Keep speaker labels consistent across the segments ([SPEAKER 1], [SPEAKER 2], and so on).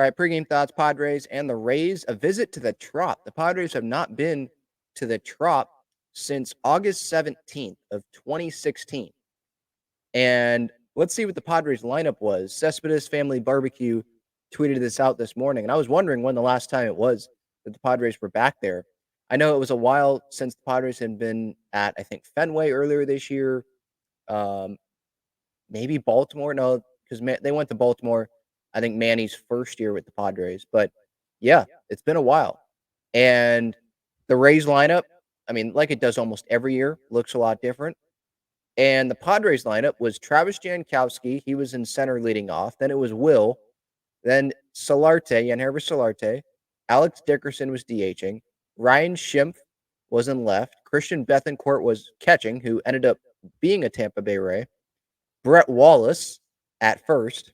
[SPEAKER 1] All right, pregame thoughts, Padres and the Rays. A visit to the Trop. The Padres have not been to the Trop since August 17th of 2016. And let's see what the Padres lineup was. Cespedes Family Barbecue tweeted this out this morning, and I was wondering when the last time it was that the Padres were back there. I know it was a while since the Padres had been at, I think, Fenway earlier this year. Um, maybe Baltimore. No, because they went to Baltimore, I think, Manny's first year with the Padres. But yeah, it's been a while. And the Rays lineup, I mean, like it does almost every year, looks a lot different. And the Padres lineup was Travis Jankowski. He was in center leading off. Then it was Will. Then Solarte, Yangervis Solarte. Alex Dickerson was DHing. Ryan Schimpf was in left. Christian Bethencourt was catching, who ended up being a Tampa Bay Ray. Brett Wallace at first.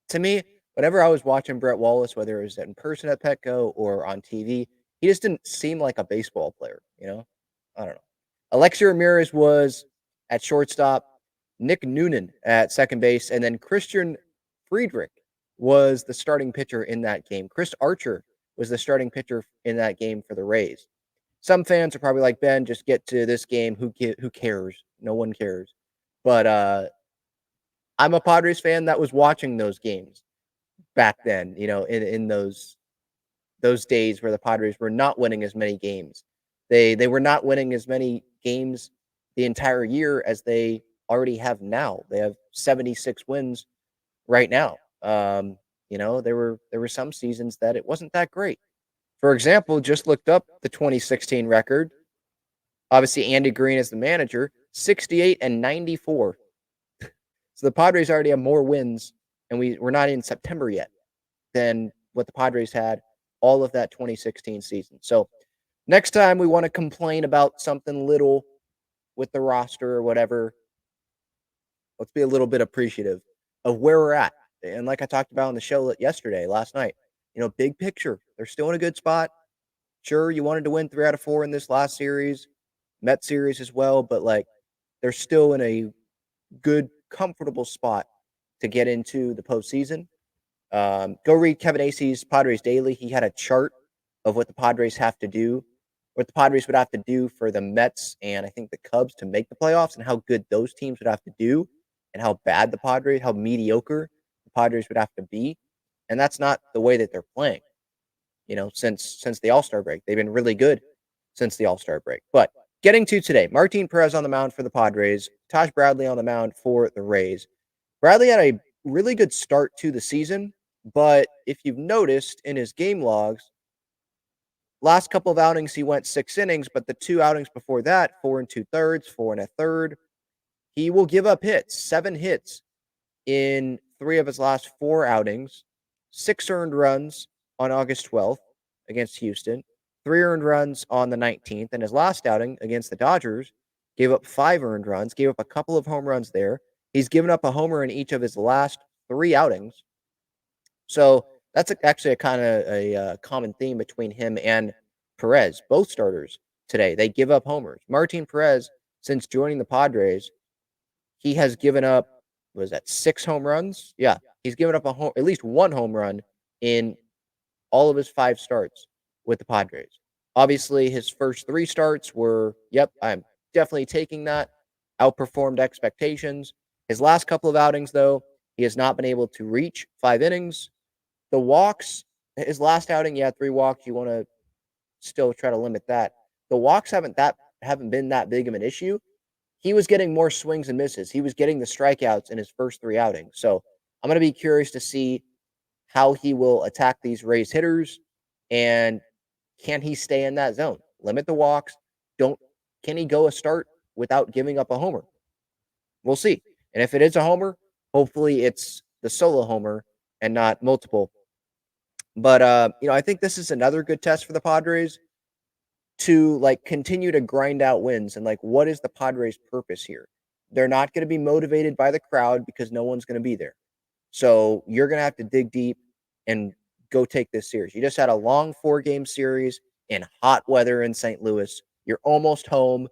[SPEAKER 1] To me, whenever I was watching Brett Wallace, whether it was in person at Petco or on TV, he just didn't seem like a baseball player, you know? I don't know. Alexi Ramirez was at shortstop, Nick Noonan at second base, and then Christian Friedrich was the starting pitcher in that game. Chris Archer was the starting pitcher in that game for the Rays. Some fans are probably like, Ben, just get to this game. Who cares? No one cares. But I'm a Padres fan that was watching those games back then, in those days where the Padres were not winning as many games. They were not winning as many games the entire year as they already have now. They have 76 wins right now. There were some seasons that it wasn't that great. For example, just looked up the 2016 record. Obviously, Andy Green is the manager, 68 and 94. So the Padres already have more wins, and we're not in September yet, than what the Padres had all of that 2016 season. So next time we want to complain about something little with the roster or whatever, let's be a little bit appreciative of where we're at. And like I talked about on the show last night, big picture, they're still in a good spot. Sure, you wanted to win 3 out of 4 in this last series, Met series as well, but they're still in a good, comfortable spot to get into the postseason. Go read Kevin Acey's Padres Daily. He had a chart of what the Padres have to do, what the Padres would have to do for the Mets and I think the Cubs to make the playoffs, and how good those teams would have to do, and how bad how mediocre the Padres would have to be. And that's not the way that they're playing. Since the All-Star break, they've been really good since the All-Star break. But getting to today, Martin Perez on the mound for the Padres, Taj Bradley on the mound for the Rays. Bradley had a really good start to the season, but if you've noticed in his game logs, last couple of outings he went 6 innings, but the 2 outings before that, 4 2/3, 4 1/3, he will give up hits, 7 hits in 3 of his last 4 outings, 6 earned runs on August 12th against Houston, 3 earned runs on the 19th, and his last outing against the Dodgers gave up 5 earned runs, gave up a couple of home runs there. He's given up a homer in each of his last 3 outings. So that's actually a kind of a common theme between him and Perez, both starters today. They give up homers. Martin Perez, since joining the Padres, he has given up, 6 home runs? Yeah, he's given up at least 1 home run in all of his 5 starts with the Padres. Obviously, his first 3 starts were, I'm definitely taking that, outperformed expectations. His last couple of outings, though, he has not been able to reach 5 innings. The walks, his last outing, 3 walks. You want to still try to limit that. The walks haven't been that big of an issue. He was getting more swings and misses. He was getting the strikeouts in his first 3 outings. So I'm going to be curious to see how he will attack these Rays hitters, and can he stay in that zone? Limit the walks. Can he go a start without giving up a homer? We'll see. And if it is a homer, hopefully it's the solo homer and not multiple. But I think this is another good test for the Padres to continue to grind out wins, and what is the Padres' purpose here? They're not going to be motivated by the crowd because no one's going to be there. So you're going to have to dig deep and go take this series. You just had a long 4-game series in hot weather in St. Louis. You're almost home.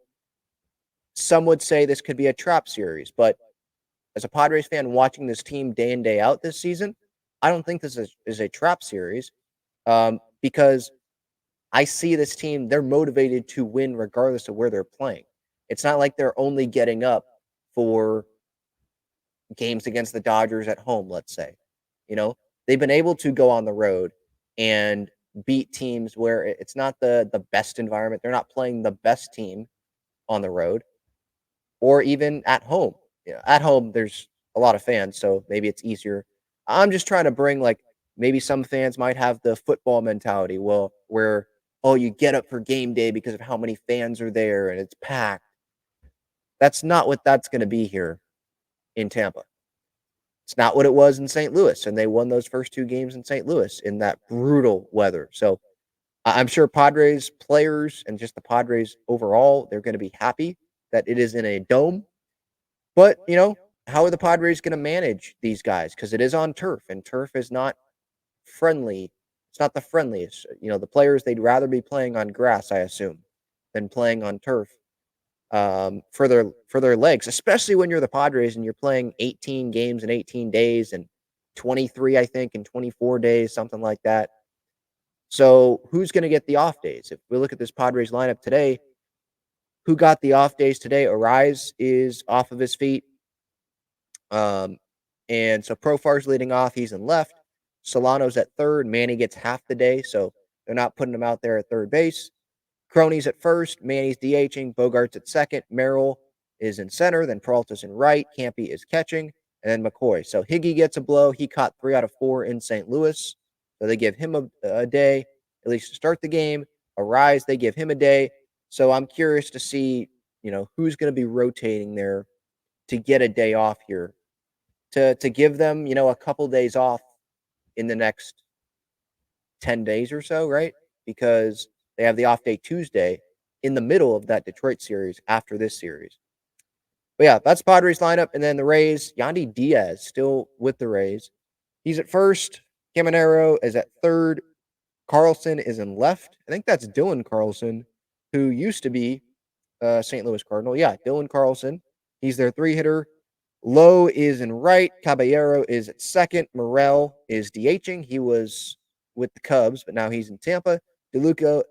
[SPEAKER 1] Some would say this could be a trap series, but as a Padres fan watching this team day in, day out this season, I don't think this is a trap series because I see this team, they're motivated to win regardless of where they're playing. It's not like they're only getting up for games against the Dodgers at home, let's say. You know, they've been able to go on the road and beat teams where it's not the best environment. They're not playing the best team on the road or even at home. At home there's a lot of fans, so maybe it's easier. I'm just trying to bring like maybe some fans might have the football mentality, well, where oh, you get up for game day because of how many fans are there and it's packed. That's not what that's going to be here in Tampa. It's not what it was in St. Louis, and they won those first 2 games in St. Louis in that brutal weather. So, I'm sure Padres players and just the Padres overall, they're gonna be happy that it is in a dome, but, how are the Padres gonna manage these guys? Because it is on turf, and turf is not friendly. It's not the friendliest. The players, they'd rather be playing on grass, I assume, than playing on turf, for their legs, especially when you're the Padres and you're playing 18 games in 18 days and 23, I think, in 24 days, something like that. So who's going to get the off days? If we look at this Padres lineup today, who got the off days today? Arise is off of his feet. Um, and so Profar's leading off. He's in left. Solano's at third. Manny gets half the day, so they're not putting him out there at third base. Crony's at first, Manny's DHing, Bogart's at second, Merrill is in center, then Peralta's in right, Campy is catching, and then McCoy. So Higgy gets a blow. He caught 3 out of 4 in St. Louis. So they give him a day, at least to start the game. Arise, they give him a day. So I'm curious to see, who's going to be rotating there to get a day off here, to give them, a couple days off in the next 10 days or so, right? Because they have the off day Tuesday in the middle of that Detroit series after this series. But yeah, that's Padres lineup. And then the Rays, Yandy Diaz still with the Rays. He's at first. Caminero is at third. Carlson is in left. I think that's Dylan Carlson, who used to be St. Louis Cardinal. Yeah, Dylan Carlson. He's their 3-hitter. Lowe is in right. Caballero is at second. Morel is DHing. He was with the Cubs, but now he's in Tampa. DeLuca,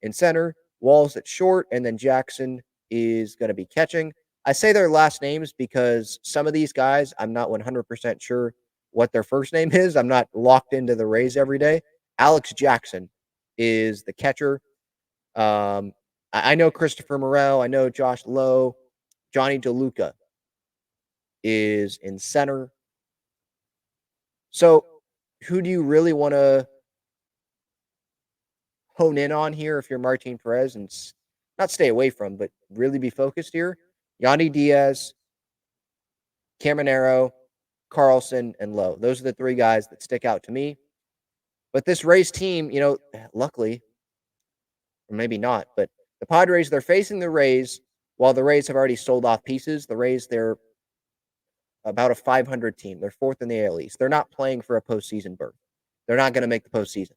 [SPEAKER 1] in center. Walls at short, and then Jackson is going to be catching. I say their last names because some of these guys, I'm not 100% sure what their first name is. I'm not locked into the Rays every day. Alex Jackson is the catcher. I know Christopher Morel. I know Josh Lowe. Johnny DeLuca is in center. So, who do you really want to hone in on here if you're Martin Perez and not stay away from, but really be focused here? Yandy Diaz, Caminero, Carlson, and Lowe. Those are the 3 guys that stick out to me. But this Rays team, luckily, or maybe not, but the Padres, they're facing the Rays while the Rays have already sold off pieces. The Rays, they're about a 500 team. They're 4th in the AL East. They're not playing for a postseason berth. They're not going to make the postseason.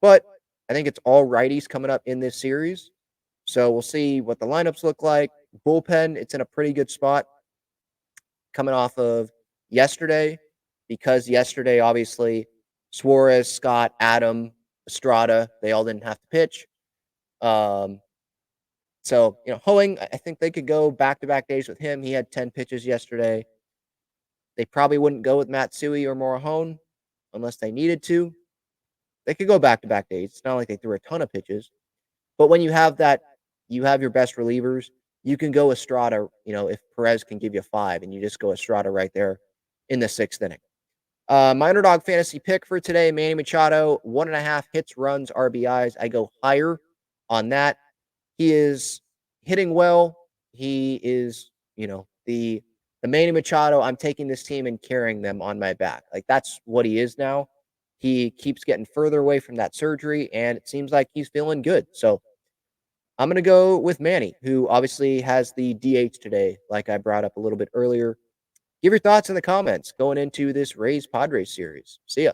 [SPEAKER 1] But I think it's all righties coming up in this series. So we'll see what the lineups look like. Bullpen, it's in a pretty good spot coming off of yesterday, because yesterday, obviously, Suarez, Scott, Adam, Estrada, they all didn't have to pitch. So, Hoeing, I think they could go back-to-back days with him. He had 10 pitches yesterday. They probably wouldn't go with Matsui or Morahone unless they needed to. They could go back-to-back days. It's not like they threw a ton of pitches. But when you have that, you have your best relievers, you can go Estrada, if Perez can give you 5, and you just go Estrada right there in the 6th inning. My underdog fantasy pick for today, Manny Machado, 1.5 hits, runs, RBIs. I go higher on that. He is hitting well. He is, the Manny Machado. I'm taking this team and carrying them on my back. Like, that's what he is now. He keeps getting further away from that surgery, and it seems like he's feeling good. So I'm going to go with Manny, who obviously has the DH today, like I brought up a little bit earlier. Give your thoughts in the comments going into this Rays Padres series. See ya.